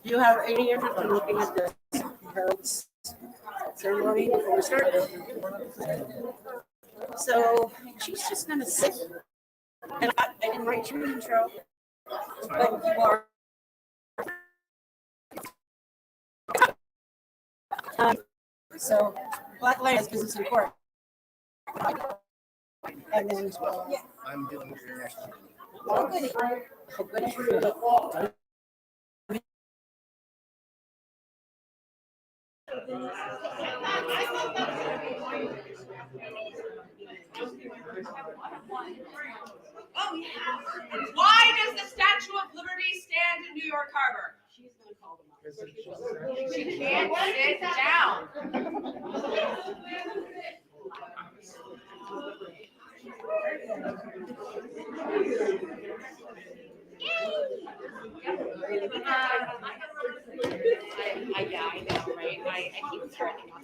Do you have any interest in looking at the herald's ceremony before we start? So she's just gonna sit, and I didn't write your intro, but you are. So Black Lions Business in Court, and then I'm doing international. oh, goody. Oh, goody. Oh, yeah. Why does the Statue of Liberty stand in New York Harbor? She can't sit down. I know, right? I keep starting on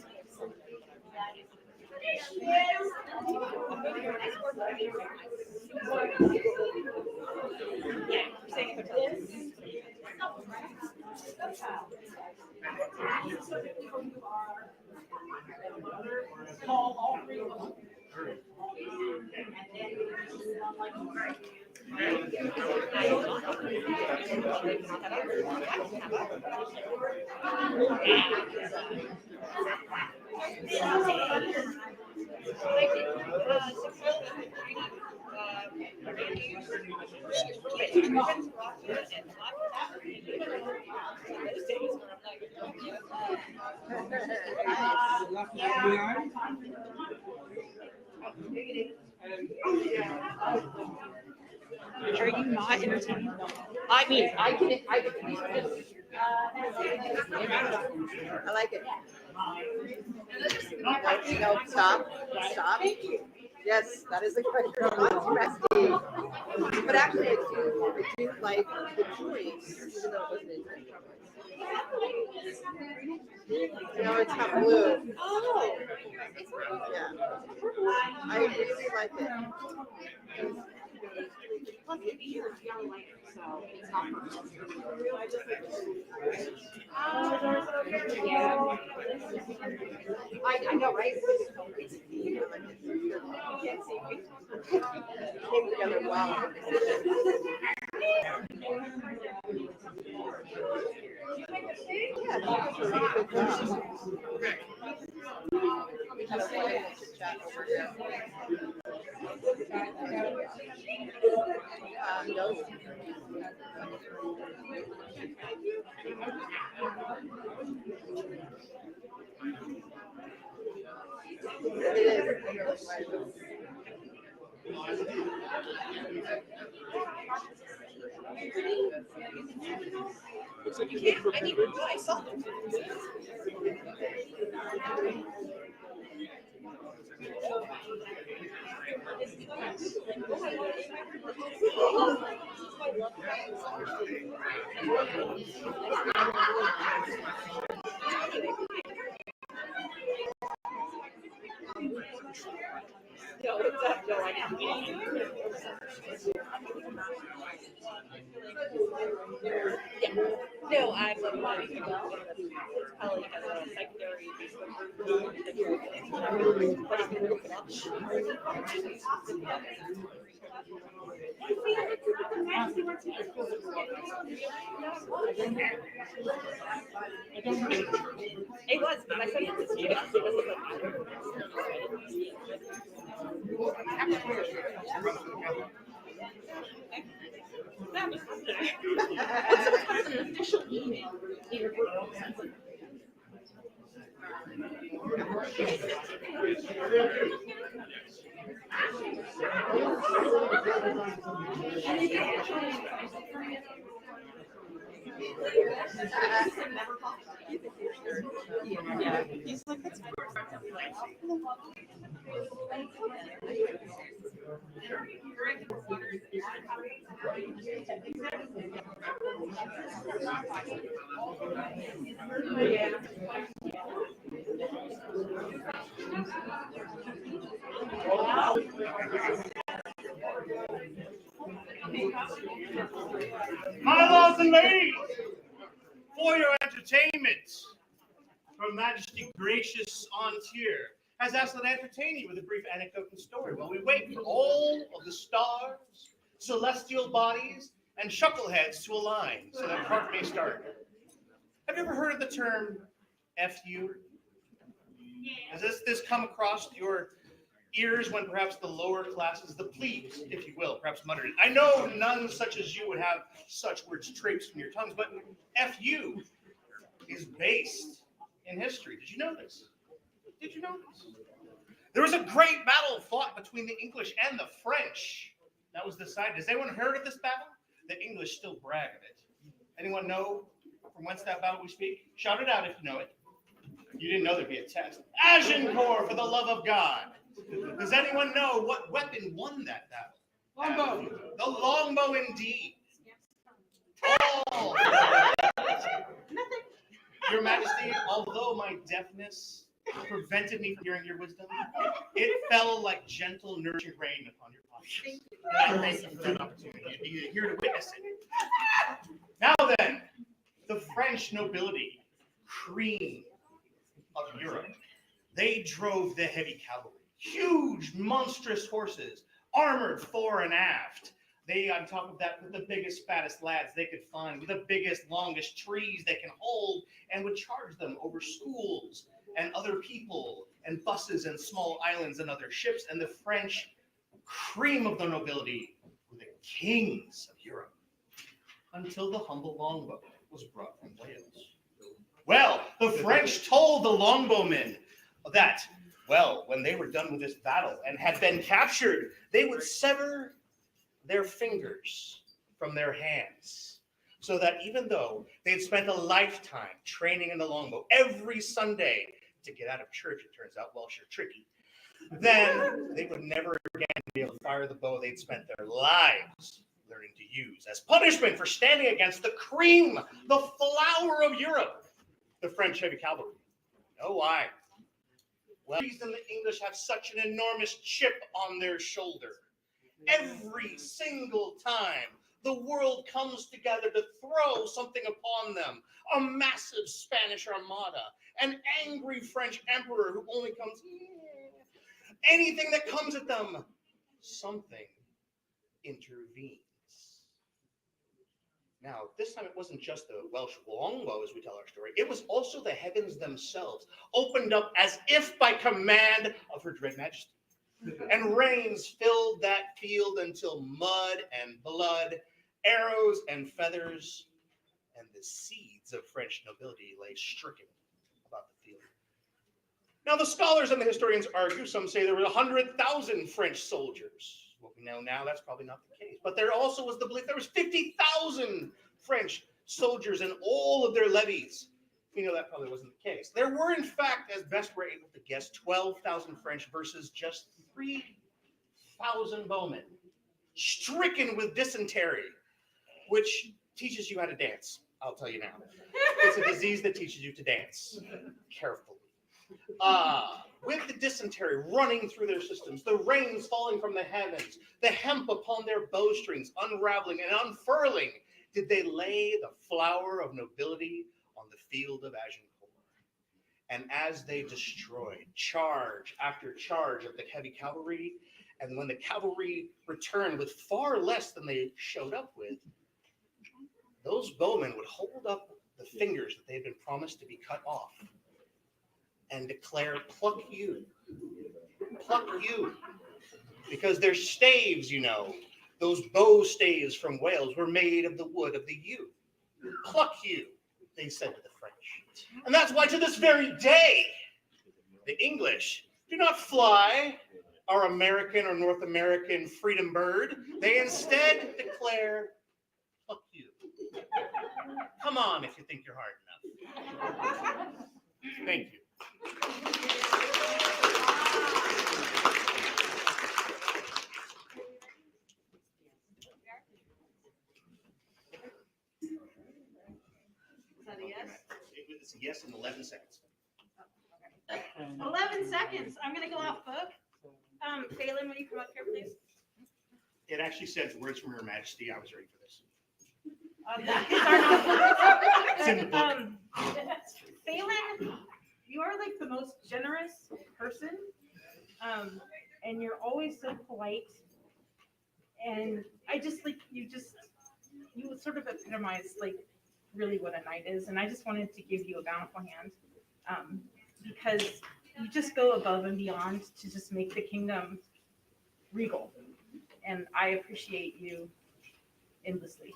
Are you not entertaining? I mean, I like it. No, stop. Yes, that is a question. Interesting. But actually, I do like the choice, even though it wasn't intentional. No, it's not blue. Oh. Yeah. I really like it. I know, right? Came together well. We had a wonderful chat over here. No. I saw them. No, I'm like, it's probably has a secondary It was, but I said it to you. What's an official email? Yeah, he's like, that's My lords and ladies, for your entertainment, Her Majesty Gracious An Tir has asked that I entertain you with a brief anecdote and story while we wait for all of the stars, celestial bodies, and chuckleheads to align so that part may start. Have you ever heard of the term FU? Has this come across your ears when perhaps the lower classes, the plebes, if you will, perhaps muttered it? I know none such as you would have such words traipsed from your tongues, but FU is based in history. Did you know this? Did you know this? There was a great battle fought between the English and the French. That was decided. Has anyone heard of this battle? The English still brag of it. Anyone know from whence that battle we speak? Shout it out if you know it. You didn't know there'd be a test. Asjiorn, for the love of God. Does anyone know what weapon won that battle? Longbow. The longbow, indeed. Oh. Your Majesty, although my deafness prevented me from hearing your wisdom, it fell like gentle, nurturing rain upon your posture. Thank you for that opportunity. You're here to witness it. Now then, the French nobility, cream of Europe, they drove the heavy cavalry. Huge, monstrous horses, armored fore and aft. They, on top of that, with the biggest, fattest lads they could find, with the biggest, longest trees they can hold, and would charge them over schools and other people and buses and small islands and other ships. And the French cream of the nobility were the kings of Europe, until the humble longbow was brought from Wales. Well, the French told the longbowmen that, well, when they were done with this battle and had been captured, they would sever their fingers from their hands, so that even though they had spent a lifetime training in the longbow every Sunday to get out of church, it turns out Welsh are tricky, then they would never again be able to fire the bow they'd spent their lives learning to use as punishment for standing against the cream, the flower of Europe, the French heavy cavalry. Oh, why? Well, the reason the English have such an enormous chip on their shoulder. Every single time the world comes together to throw something upon them, a massive Spanish armada, an angry French emperor who only comes, anything that comes at them, something intervenes. Now, this time it wasn't just the Welsh longbow as we tell our story. It was also the heavens themselves, opened up as if by command of Her Dread Majesty. And rains filled that field until mud and blood, arrows and feathers, and the seeds of French nobility lay stricken about the field. Now, the scholars and the historians argue. Some say there were 100,000 French soldiers. What we know now, that's probably not the case. But there also was the belief there was 50,000 French soldiers in all of their levies. We know that probably wasn't the case. There were, in fact, as best we're able to guess, 12,000 French versus just 3,000 bowmen, stricken with dysentery, which teaches you how to dance. I'll tell you now. It's a disease that teaches you to dance carefully. With the dysentery running through their systems, the rains falling from the heavens, the hemp upon their bowstrings unraveling and unfurling, did they lay the flower of nobility on the field of Agincourt. And as they destroyed charge after charge of the heavy cavalry, and when the cavalry returned with far less than they showed up with, those bowmen would hold up the fingers that they had been promised to be cut off and declare, pluck you, because their staves, you know, those bow staves from Wales were made of the wood of the yew. Pluck you, they said to the French. And that's why to this very day, the English do not fly our American or North American freedom bird. They instead declare, pluck you. Come on if you think you're hard enough. Thank you. Is that a yes? It's a yes in 11 seconds. 11 seconds. I'm going to go off book. Phelan, will you come up here, please? It actually says words from Her Majesty. I was ready for this. These are not It's in the book. Phelan, you are like the most generous person, and you're always so polite. And I just like you sort of epitomize like really what a knight is. And I just wanted to give you a bountiful hand, because you just go above and beyond to just make the kingdom regal. And I appreciate you endlessly.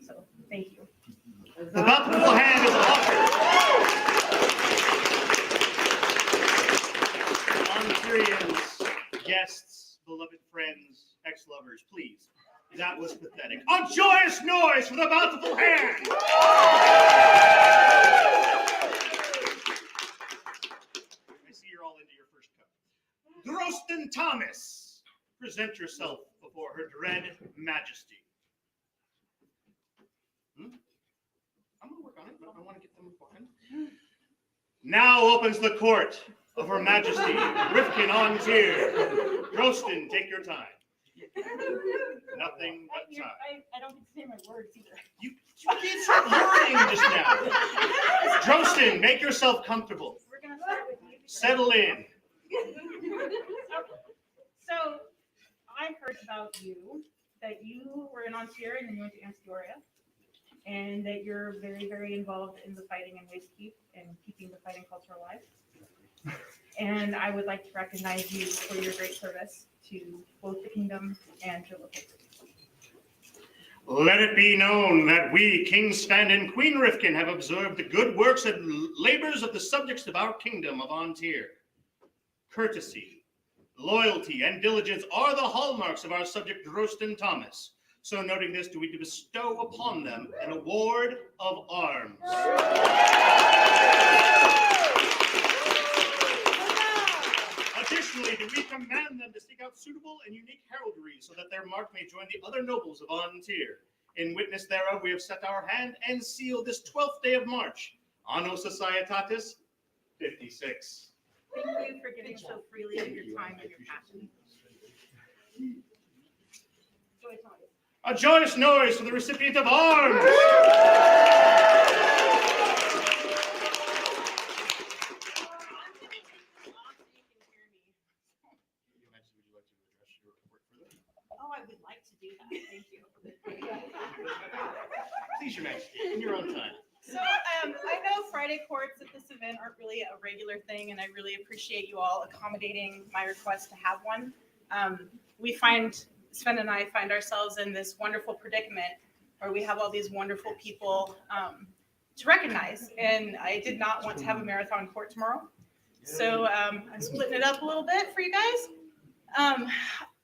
So thank you. The bountiful hand is offered. Ontarians, guests, beloved friends, ex-lovers, please. That was pathetic. A joyous noise for the bountiful hand! I see you're all into your first cup. Droston Thomas, present yourself before her dread majesty. I'm going to work on it, but I want to get them beforehand. Now opens the court of Her Majesty, Rifkin An Tir. Droston, take your time. Nothing but time. I don't get to say my words either. You did some learning just now. Droston, make yourself comfortable. We're going to start with you. Settle in. So I heard about you, that you were in An Tir and then you went to Asjiorn, and that you're very, very involved in the fighting and wastekeep and keeping the fighting culture alive. And I would like to recognize you for your great service to both the kingdom and your local group. Let it be known that we, King Sven and Queen Rifkin, have observed the good works and labors of the subjects of our kingdom of An Tir. Courtesy, loyalty, and diligence are the hallmarks of our subject Droston Thomas. So noting this, do we bestow upon them an award of arms. Additionally, do we command them to seek out suitable and unique heraldry so that their mark may join the other nobles of An Tir. In witness thereof, we have set our hand and seal this 12th day of March, Anno Societatis 56. Thank you for giving so freely of your time and your passion. A joyous noise for the recipient of arms. Oh, I would like to do that. Thank you. Please, Your Majesty, in your own time. So I know Friday courts at this event aren't really a regular thing, and I really appreciate you all accommodating my request to have one. Sven and I find ourselves in this wonderful predicament where we have all these wonderful people to recognize, and I did not want to have a marathon court tomorrow. So I'm splitting it up a little bit for you guys.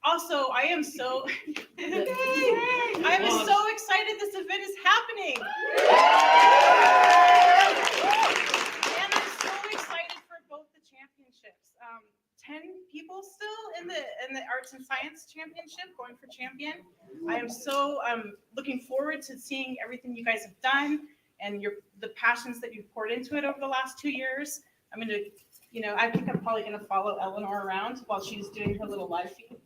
Also, I am so excited this event is happening. And I'm so excited for both the championships. 10 people still in the Arts and Science Championship going for champion. I am so looking forward to seeing everything you guys have done and the passions that you've poured into it over the last 2 years. I'm going to, I think I'm probably going to follow Eleanor around while she's doing her little live feed.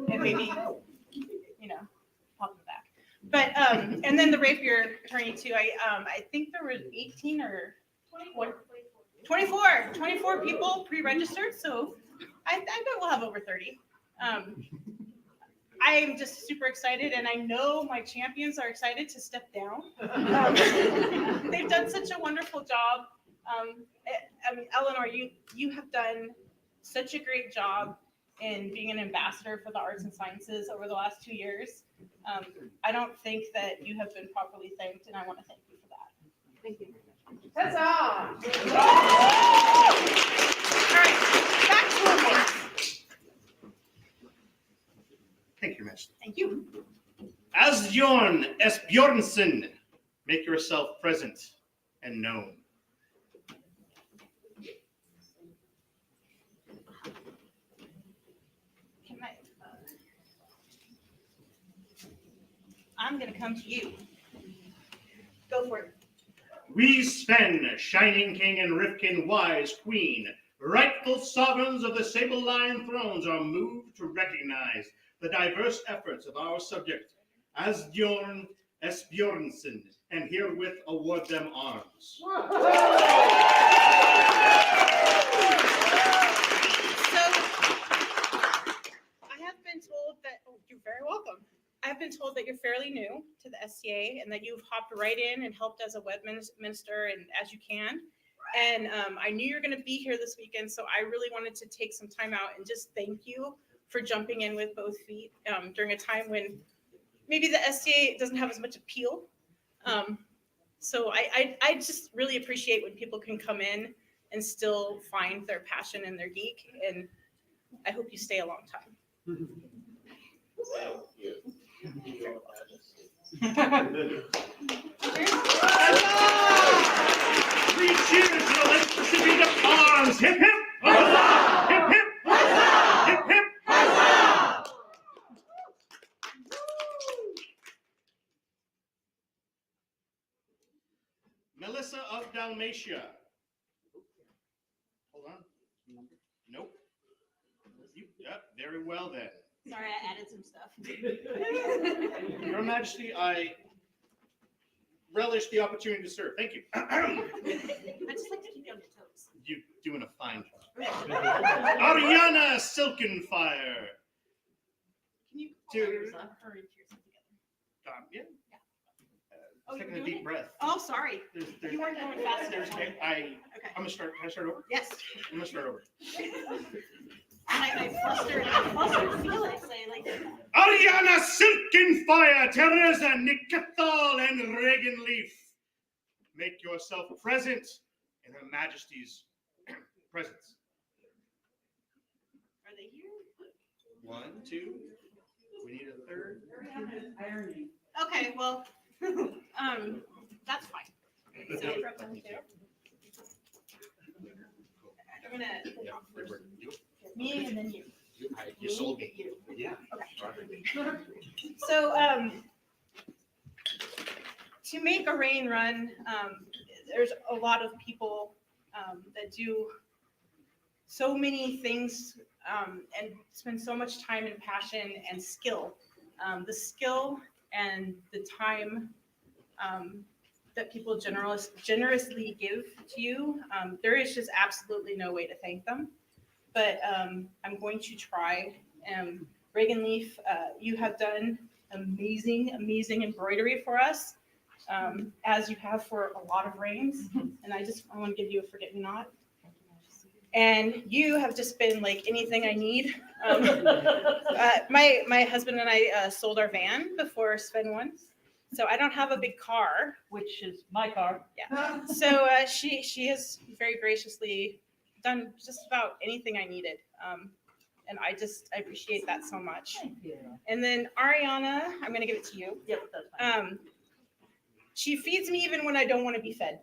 And maybe, pop in the back. But, and then the Rapier attorney too, I think there were 18 or 24 people pre-registered. So I bet we'll have over 30. I am just super excited, and I know my champions are excited to step down. They've done such a wonderful job. Eleanor, you have done such a great job in being an ambassador for the arts and sciences over the last 2 years. I don't think that you have been properly thanked, and I want to thank you for that. Thank you. Huzzah! All right, back to awards. Thank you, Your Majesty. Thank you. Asjiorn Esbjornson, make yourself present and known. I'm going to come to you. Go for it. We Sven, Shining King and Rifkin, Wise Queen, rightful sovereigns of the Sable Lion thrones, are moved to recognize the diverse efforts of our subject, Asjiorn Esbjornson, and herewith award them arms. So, I have been told that, oh, you're very welcome. I have been told that you're fairly new to the SCA and that you've hopped right in and helped as a web minister and as you can. And I knew you were going to be here this weekend, so I really wanted to take some time out and just thank you for jumping in with both feet during a time when maybe the SCA doesn't have as much appeal. So I just really appreciate when people can come in and still find their passion and their geek, and I hope you stay a long time. Three cheers for the recipient of arms! Hip hip! Huzzah! Hip hip! Huzzah! Hip hip! Huzzah! Melissa of Dalmatia. Hold on. Nope. Yep, very well then. Sorry, I added some stuff. Your Majesty, I relish the opportunity to serve. Thank you. I just like to keep you on your toes. You're doing a fine job. Aryana Silkenfyre. Can you Two. hold her and Tir together? Yeah. Oh, Taking you're a doing deep breath. Oh, sorry. There's, You weren't going fast enough. okay. I'm gonna start. Can I start over? Yes. I'm gonna start over. And I flustered Felix. I like that. Aryana Silkenfyre, Teresa Nicathal, and Regan Leaf. Make yourself present in Her Majesty's presence. Are they here? 1, 2. We need a third. Okay, well, that's fine. So, I'm gonna Yeah, me and then you. you sold me. You. Yeah. Okay. So to make a rain run, there's a lot of people that do so many things and spend so much time and passion and skill. The skill and the time that people generously give to you, there is just absolutely no way to thank them. But I'm going to try. Regan Leaf, you have done amazing embroidery for us, as you have for a lot of rains. And I want to give you a forget-me-not. And you have just been like anything I need. My husband and I sold our van before Sven won. So I don't have a big car. Which is my car. Yeah. So she has very graciously done just about anything I needed. And I appreciate that so much. Thank you. And then Aryana, I'm going to give it to you. Yep, that's fine. She feeds me even when I don't want to be fed.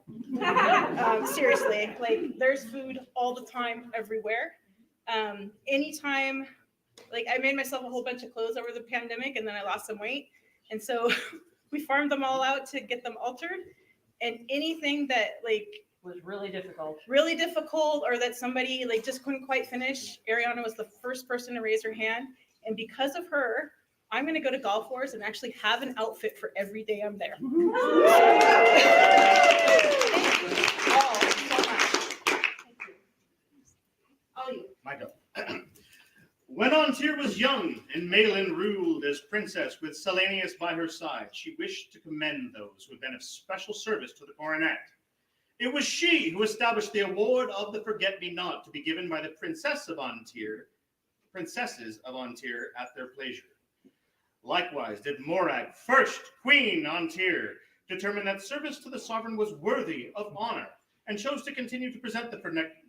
Seriously, like there's food all the time, everywhere. Anytime, like I made myself a whole bunch of clothes over the pandemic and then I lost some weight. And so we farmed them all out to get them altered. And anything that like Was really difficult. or that somebody like just couldn't quite finish, Aryana was the first person to raise her hand. And because of her, I'm going to go to Golf Wars and actually have an outfit for every day I'm there. Thank you all so much. Thank you. All you. My go. When An Tir was young and Malin ruled as princess with Silenius by her side, she wished to commend those who had been of special service to the coronet. It was she who established the award of the Forget-Me-Not to be given by the princesses of An Tir at their pleasure. Likewise did Morag, first Queen An Tir, determine that service to the sovereign was worthy of honor, and chose to continue to present the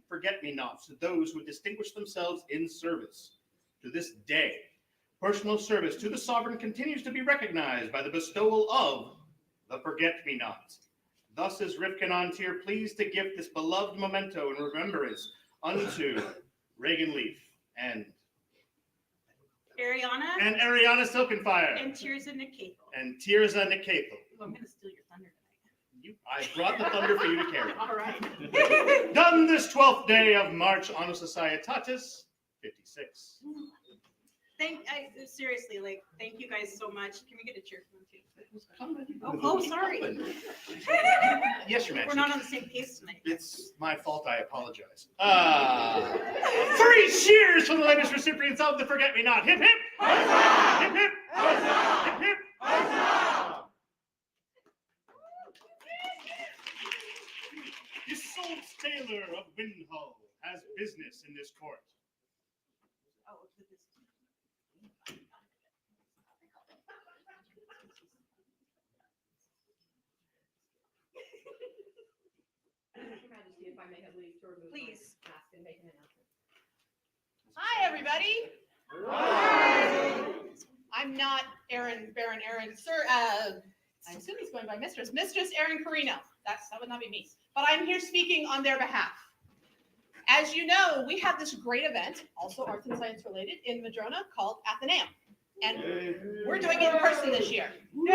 Forget-Me-Nots to those who distinguished themselves in service. To this day, personal service to the sovereign continues to be recognized by the bestowal of the Forget-Me-Not. Thus is Rifkin An Tir pleased to give this beloved memento in remembrance unto Regan Leaf and Aryana Silkenfyre And Tirza Nicathal. and Tirza Nicathal. I'm going to steal your thunder tonight. I brought the thunder for you to carry. All right. Done this 12th day of March Anno Societatis 56. Seriously, like, thank you guys so much. Can we get a cheer from them too? Oh, sorry. Yes, Your Majesty. We're not on the same pace tonight. It's my fault. I apologize. 3 cheers for the latest recipients of the Forget-Me-Not. Hip, hip. Hip, hip. Hip, hip. Isolde Taylor of Windhull has business in this court. Your Majesty, if I may have leave to remove my Please. mask and make an announcement. Hi, everybody. I'm not Baron Aaron, sir. I assume he's going by Mistress Aaron Carino. That would not be me. But I'm here speaking on their behalf. As you know, we have this great event, also arts and science related, in Madrona called Athenaeum. And we're doing it in person this year. So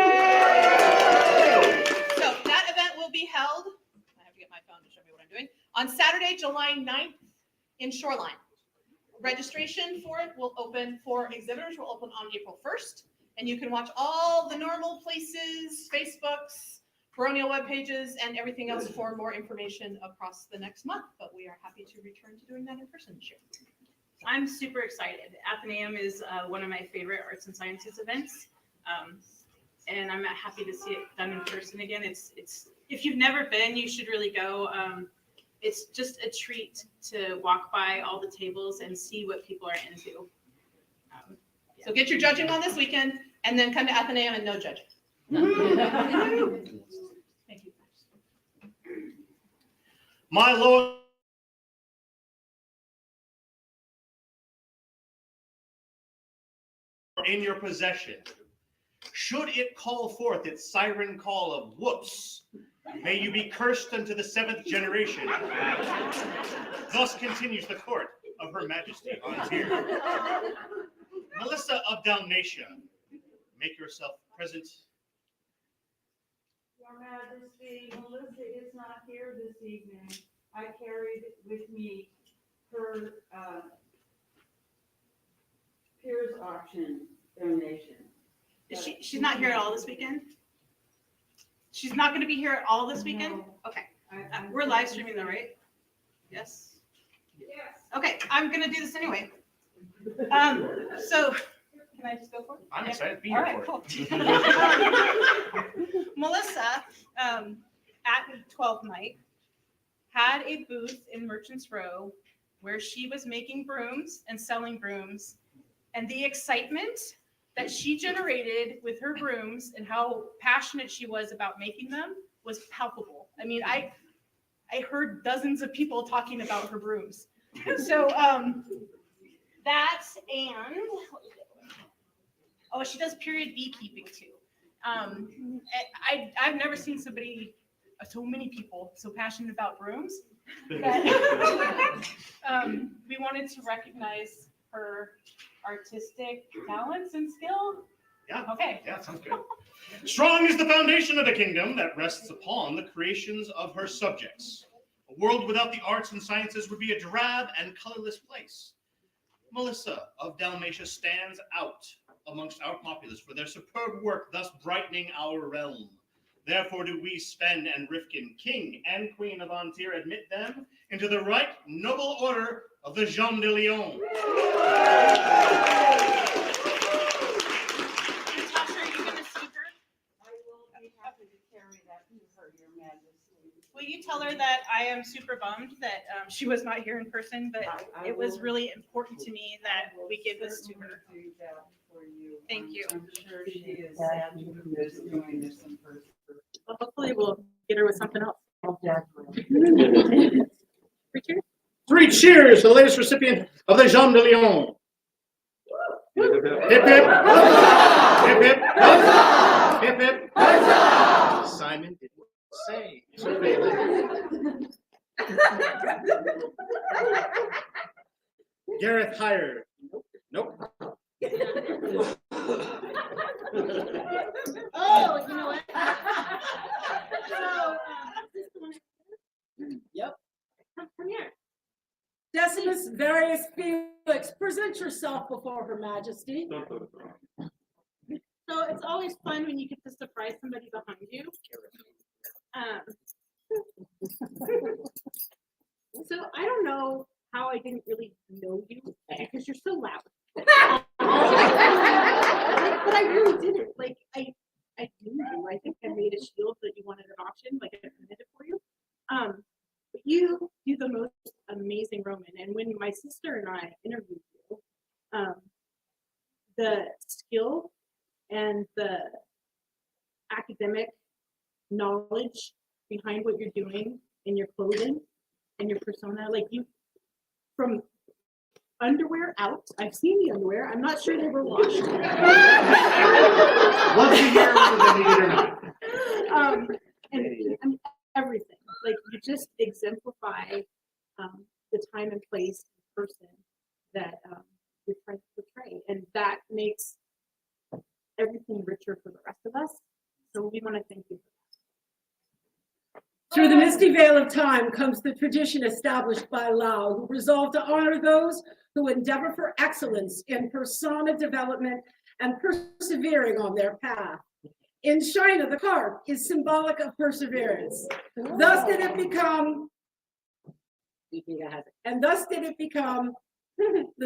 that event will be held, I have to get my phone to show me what I'm doing, on Saturday, July 9th in Shoreline. Registration for it will open, for exhibitors will open on April 1st. And you can watch all the normal places, Facebooks, Baronial web pages, and everything else for more information across the next month. But we are happy to return to doing that in person this year. I'm super excited. Athenaeum is one of my favorite arts and sciences events. And I'm happy to see it done in person again. It's if you've never been, you should really go. It's just a treat to walk by all the tables and see what people are into. So get your judging on this weekend, and then come to Athenaeum and no judging. Thank you. My lord, in your possession, should it call forth its siren call of whoops, may you be cursed unto the 7th generation. Thus continues the court of Her Majesty An Tir. Melissa of Dalmatia, make yourself present. Your Majesty, Melissa is not here this evening. I carried with me her peers auction donation. She's not here at all this weekend? She's not going to be here at all this weekend? No. Okay. We're live streaming though, right? Yes? Yes. Okay, I'm going to do this anyway. So, can I just go for it? I'm excited to be All here right, for cool. Melissa, at 12th Night, had a booth in Merchants Row where she was making brooms and selling brooms, and the excitement that she generated with her brooms and how passionate she was about making them was palpable. I mean, I heard dozens of people talking about her brooms. So that, and oh, she does period beekeeping too. I've never seen so many people so passionate about brooms. That, we wanted to recognize her artistic talents and skill. Yeah. Okay. Yeah, sounds good. Strong is the foundation of a kingdom that rests upon the creations of her subjects. A world without the arts and sciences would be a drab and colorless place. Melissa of Dalmatia stands out amongst our populace for their superb work, thus brightening our realm. Therefore do we, Sven and Rifkin, King and Queen of An Tir, admit them into the right noble order of the Jean de Lion. Natasha, are you going to see her? I will be happy to carry that to her, Your Majesty. Will you tell her that I am super bummed that she was not here in person, but I it was will- really important to me that I will we give this to her. certainly do that for you. Thank you. I'm sure she is sad to miss doing this in person. Well, hopefully we'll get her with something else. Richard? 3 cheers for the latest recipient of the Jean de Lion. Hip hip. Hip hip. Hip hip. Simon didn't say. Gareth Hyre. Nope. Oh, you know what? Yep. Come here. Decimus, Varius, Felix, Felix, present yourself before Her Majesty. So it's always fun when you get to surprise somebody behind you. So I don't know how I didn't really know you because you're so loud. But I really didn't. Like I knew you. I think I made a shield that you wanted at auction. Like I printed it for you. But you do the most amazing Roman. And when my sister and I interviewed you, the skill and the academic knowledge behind what you're doing in your clothing and your persona, like you, from underwear out, I've seen the underwear. I'm not sure they were washed. Once a year, whether they need it or not. And everything. Like you just exemplify the time and place and person that you're trying to portray, and that makes everything richer for the rest of us. So we want to thank you for that. Through the misty veil of time comes the tradition established by Lao, who resolved to honor those who endeavor for excellence in persona development and persevering on their path. In China, the carp is symbolic of perseverance. Thus did it become the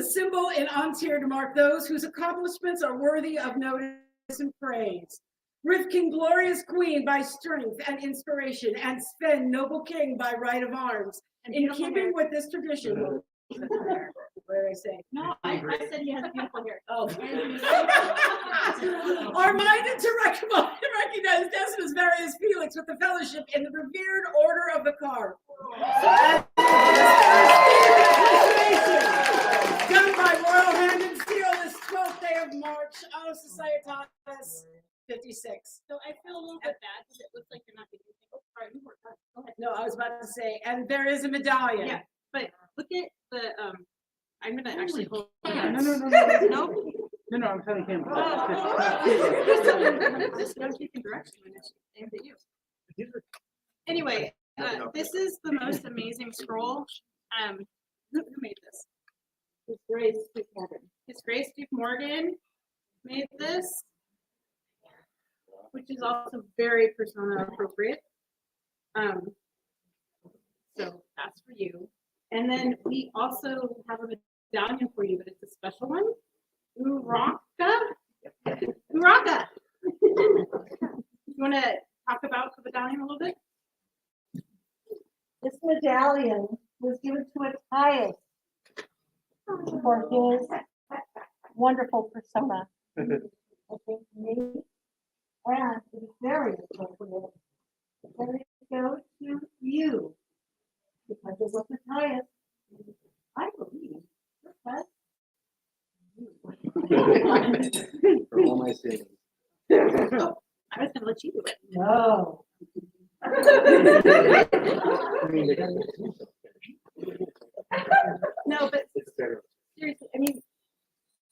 symbol in An Tir to mark those whose accomplishments are worthy of notice and praise. Rivkin, glorious queen by strength and inspiration, and Sven, noble king by right of arms. In keeping with this tradition, what did I say? No, I said he has beautiful hair. Oh. Are minded to recognize Decimus, Varius, Felix with the fellowship in the revered order of the carp. Done by royal hand and seal this 12th day of March, Anno Societatis 56. So I feel a little bit bad because it looks like you're not getting anything. Oh, sorry, you were done. Go ahead. No, I was about to say, and there is a medallion. Yeah, but look at the I'm gonna actually hold. No, I'm telling him. This don't keep in direction when it's aimed at you. Anyway, this is the most amazing scroll. Who made this? His Grace Duke Morgan. His Grace Duke Morgan made this, which is also very persona appropriate. So that's for you. And then we also have a medallion for you, but it's a special one. Uraka. You want to talk about the medallion a little bit? This medallion was given to Matthias for his wonderful persona. I think me, and it is very appropriate. And it goes to you because it was Matthias. I believe. For all my sins. I was going to let you do it. No. No, but seriously, I mean,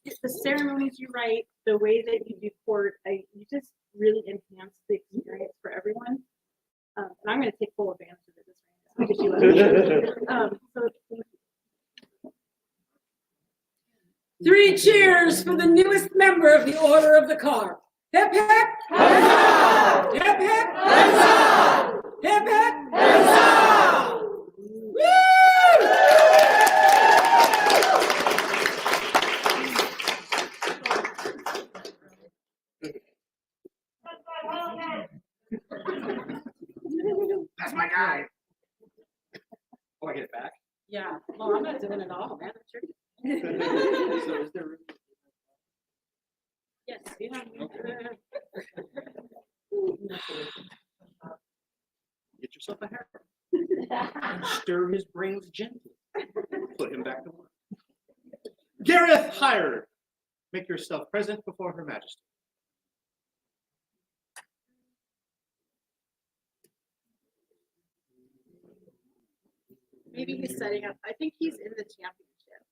the ceremonies you write, the way that you do court, you just really enhance the experience for everyone. And I'm going to take full advantage of it this round because you let me. So thank you. 3 cheers for the newest member of the Order of the Carp. Hip hip! Huzzah! Hip hip! Huzzah! Hip hip! Huzzah! Woo! That's my guy. Oh, I get it back? Yeah. Well, I'm not doing it all, man. That's your So is there room? Yes. Yeah. Get yourself a haircut. Stir his brains gently. Put him back to work. Gareth Hyre, make yourself present before Her Majesty. Maybe he's setting up. I think he's in the championship,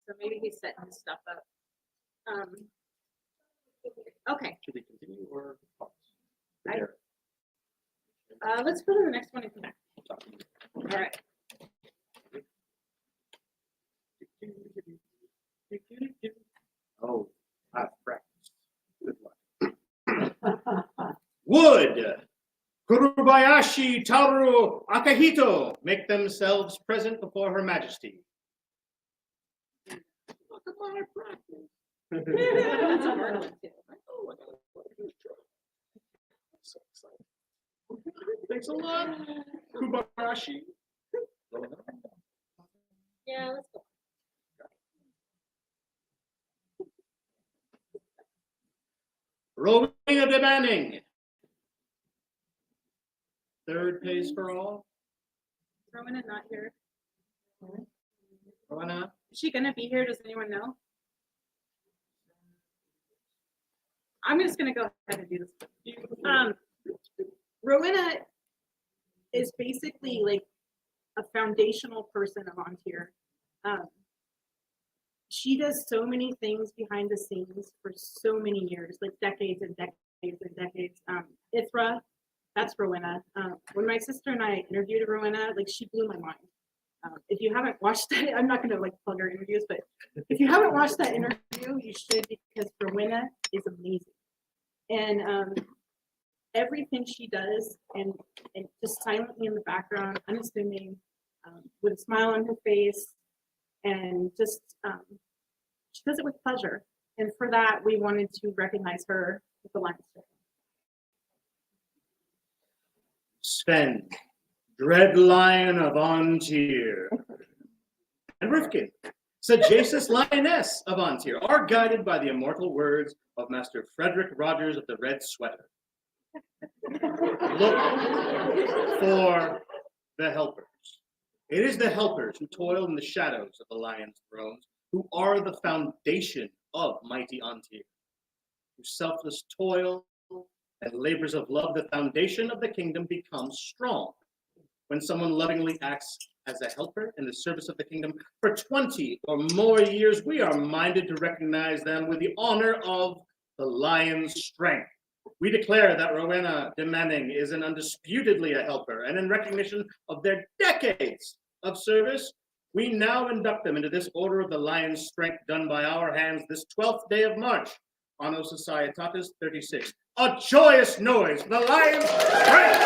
so maybe he's setting his stuff up. Okay. Should we continue or pause? Let's go to the next one and come back. All right. Would Kurobayashi, Tarou, Akahito make themselves present before Her Majesty? Thanks a lot, Kurobayashi. Yeah, let's go. Rowenna de Manning. Third pays for all. Rowenna not here. Rowenna. Is she gonna be here? Does anyone know? I'm just gonna go ahead and do this. Rowenna is basically like a foundational person of An Tir. She does so many things behind the scenes for so many years, like decades and decades and decades. Ithra, that's Rowenna. When my sister and I interviewed Rowenna, like she blew my mind. If you haven't watched that, I'm not gonna like plug her interviews, but if you haven't watched that interview, you should, because Rowenna is amazing. And everything she does, and just silently in the background, unassuming, with a smile on her face, and just she does it with pleasure. And for that, we wanted to recognize her with the Lion's String. Sven, dread lion of An Tir, and Rifkin, sagacious lioness of An Tir, are guided by the immortal words of Master Frederick Rogers of the Red Sweater. Look for the helpers. It is the helpers who toil in the shadows of the lion's thrones, who are the foundation of mighty An Tir. Through selfless toil and labors of love, the foundation of the kingdom becomes strong. When someone lovingly acts as a helper in the service of the kingdom for 20 or more years, we are minded to recognize them with the honor of the lion's strength. We declare that Rowenna de Manning is an undisputedly a helper, and in recognition of their decades of service, we now induct them into this Order of the Lion's Strength done by our hands this 12th day of March, Anno Societatis 36. A joyous noise for the Lion's Strength!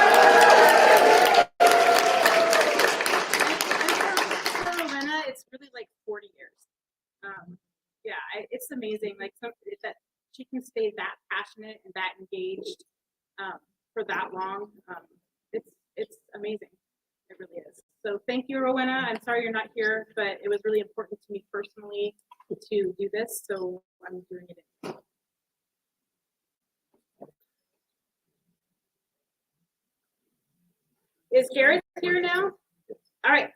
For Rowenna, it's really like 40 years. It's amazing, like that she can stay that passionate and that engaged for that long. It's amazing. It really is. So thank you, Rowenna. I'm sorry you're not here, but it was really important to me personally to do this, so I'm doing it anyway. Is Gareth here now? All right.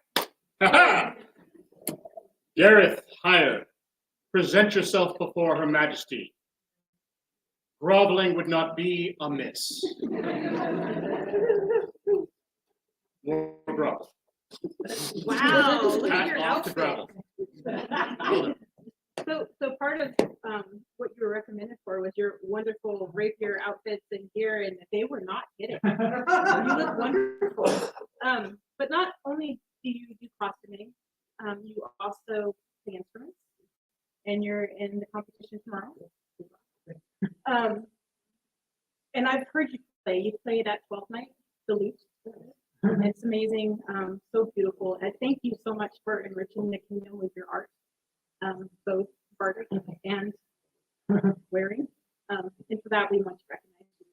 Gareth Hyre, present yourself before Her Majesty. Groveling would not be amiss. More grovel. Wow, look at your Off to outfit. grovel. So part of what you were recommended for was your wonderful rapier outfits and gear, and they were not kidding. You look wonderful. But not only do you do costuming, you also play instruments, and you're in the competition tomorrow. And I've heard you play. You played at 12th night, the lute. It's amazing, so beautiful. And thank you so much for enriching the kingdom with your art, both bartering and wearing. And for that, we want to recognize you.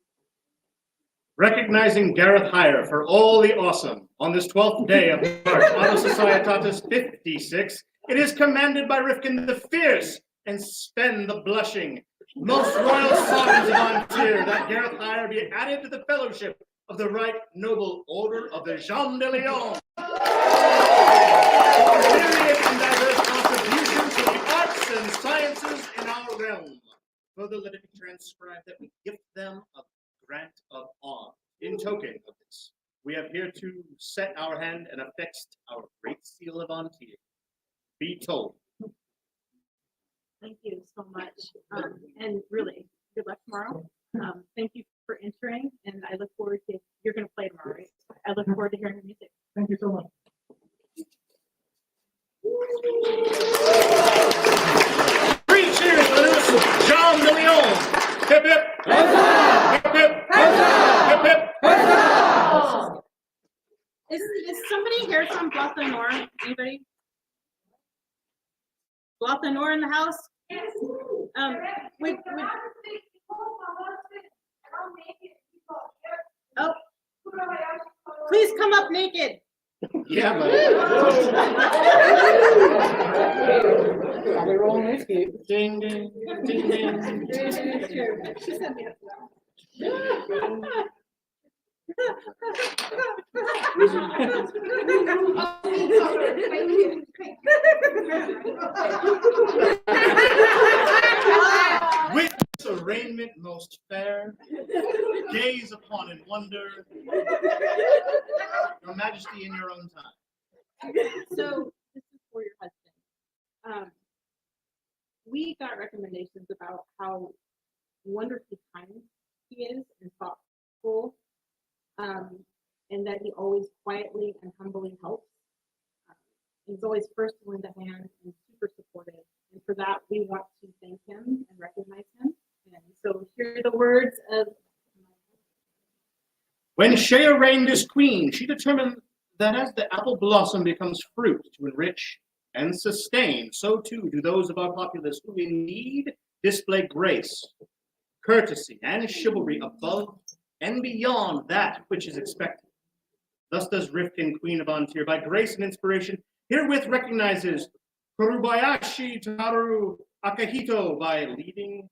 Recognizing Gareth Hyre for all the awesome on this 12th day of March, Anno Societatis 56, it is commanded by Rifkin the Fierce and Sven the Blushing, most royal sovereigns of An Tir, that Gareth Hyre be added to the fellowship of the Right Noble Order of the Jean de Leon. Myriad and diverse contributions to the arts and sciences in our realm. Further, let it be transcribed that we gift them a grant of honor. In token of this, we have here to set our hand and affixed our great seal of An Tir. Be told. Thank you so much. And really, good luck tomorrow. Thank you for entering, and I look forward to, you're going to play tomorrow, right? I look forward to hearing the music. Thank you so much. 3 cheers for this Jean de Leon. Hip hip. Hip hip. Hip hip. Is somebody here from Blathanor? Anybody? Blathanor in the house? Would oh, please come up naked. Yeah, but. Ding, ding, ding, ding. She sent me up. Witness arraignment most fair, gaze upon and wonder, your majesty in your own time. So this is for your husband. We got recommendations about how wonderfully kind he is and thoughtful, and that he always quietly and humbly helps. He's always first to lend a hand and super supportive. And for that, we want to thank him and recognize him. And so here are the words of. When Shea reigned as queen, she determined that as the apple blossom becomes fruit to enrich and sustain, so too do those of our populace who in need display grace, courtesy, and chivalry above and beyond that which is expected. Thus does Rifkin, Queen of An Tir, by grace and inspiration, herewith recognizes Kurobayashi, Tarou, Akahito by leading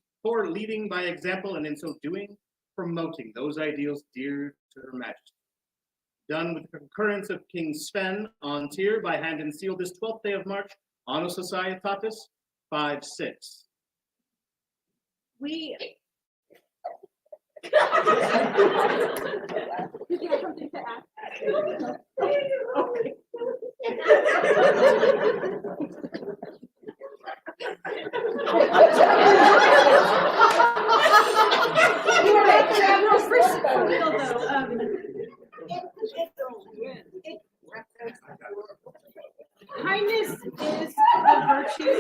by example, and in so doing, promoting those ideals dear to Her Majesty. Done with the concurrence of King Sven An Tir by hand and seal this 12th day of March, Anno Societatis 5-6. We. Did you have something to add? Okay. Kindness is a virtue.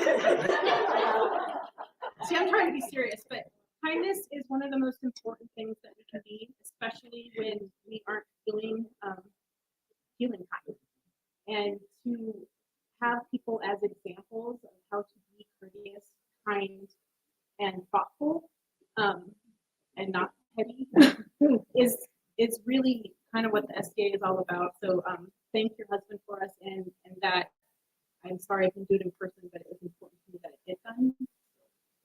See, I'm trying to be serious, but kindness is one of the most important things that we can be, especially when we aren't feeling kind. And to have people as examples of how to be courteous, kind, and thoughtful, and not petty, is really kind of what the SCA is all about. So thank your husband for us, and that I'm sorry I couldn't do it in person, but it was important to me that it get done.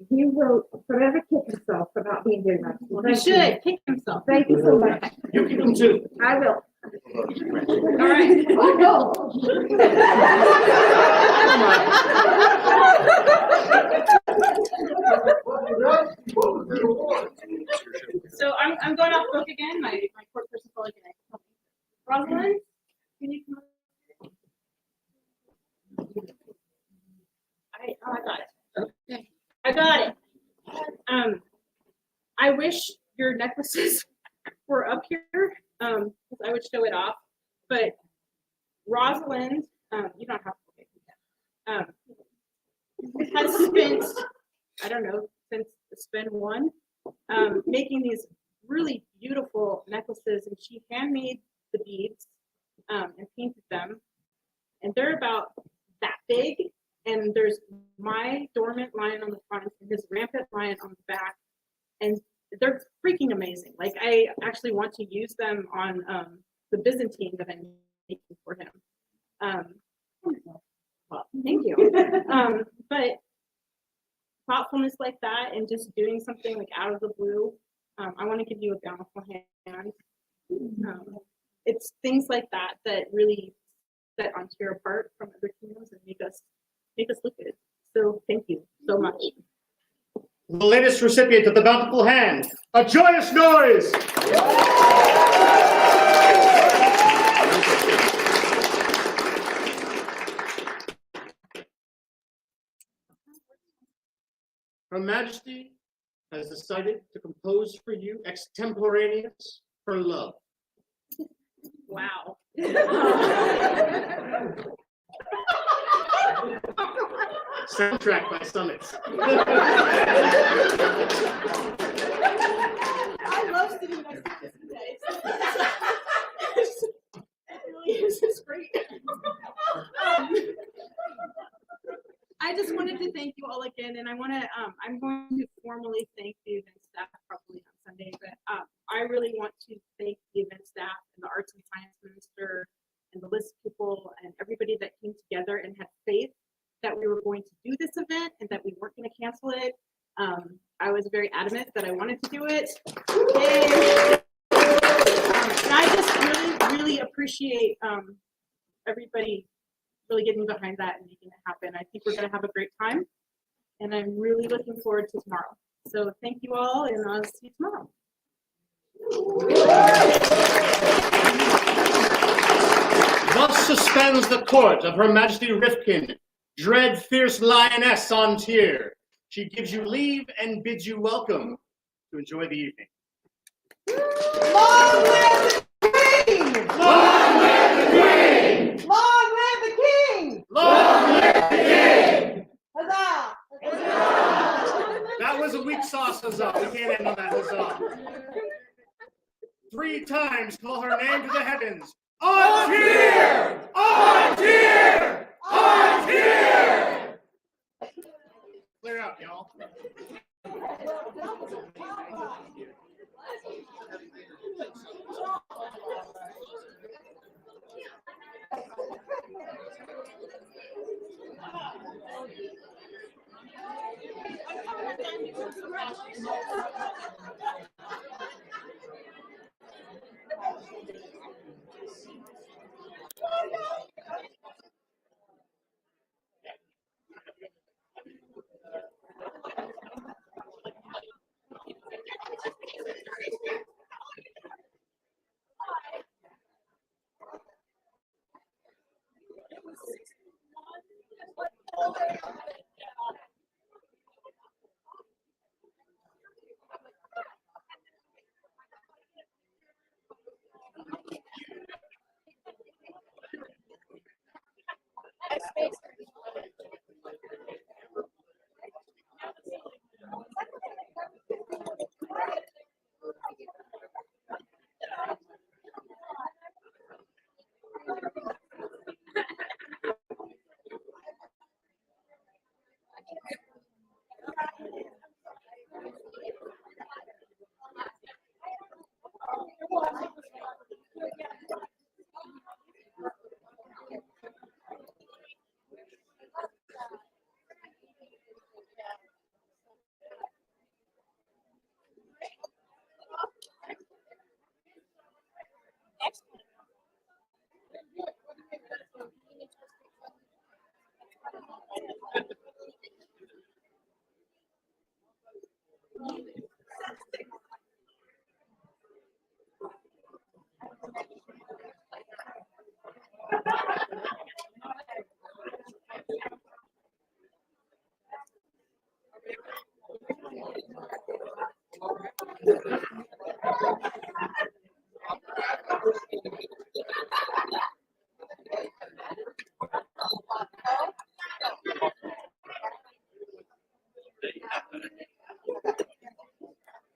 He will forever kick himself for not being here next. Well, he should kick himself. Thank you so much. You kick him too. I will. All right. Oh, no. So I'm going off book again. My court person probably can help me. Rosalind, can you come up? I got it. Okay. I got it. I wish your necklaces were up here, because I would show it off. But Rosalind, you don't have to has spent, I don't know, since Spin 1, making these really beautiful necklaces, and she handmade the beads and painted them. And they're about that big. And there's my dormant lion on the front and his rampant lion on the back. And they're freaking amazing. Like, I actually want to use them on the Byzantine that I'm making for him. Well, thank you. But thoughtfulness like that and just doing something like out of the blue, I want to give you a bountiful hand. It's things like that that really set An Tir apart from other kingdoms and make us look good. So thank you so much. The latest recipient of the bountiful hand, a joyous noise! Her Majesty has decided to compose for you extemporaneous for love. Wow. Soundtrack by Summits. I love sitting next to this today. It really is weekend, and I want to. I'm going to formally thank the event staff probably on Sunday, but I really want to thank the event staff and the arts and science minister and the list people and everybody that came together and had faith that we were going to do this event and that we weren't going to cancel it. I was very adamant that I wanted to do it. And I just really appreciate everybody really getting behind that and making it happen. I think we're going to have a great time, and I'm really looking forward to tomorrow. So thank you all, and I'll see you tomorrow. Thus suspends the court of Her Majesty Rifkin, dread fierce lioness An Tir. She gives you leave and bids you welcome to enjoy the evening. Long live the Queen! Long live the Queen! Long live the King! Long live the King! Huzzah! That was a weak sauce huzzah. We can't end on that huzzah. 3 times call her name to the heavens. An Tir! An Tir! An Tir! Clear out, y'all.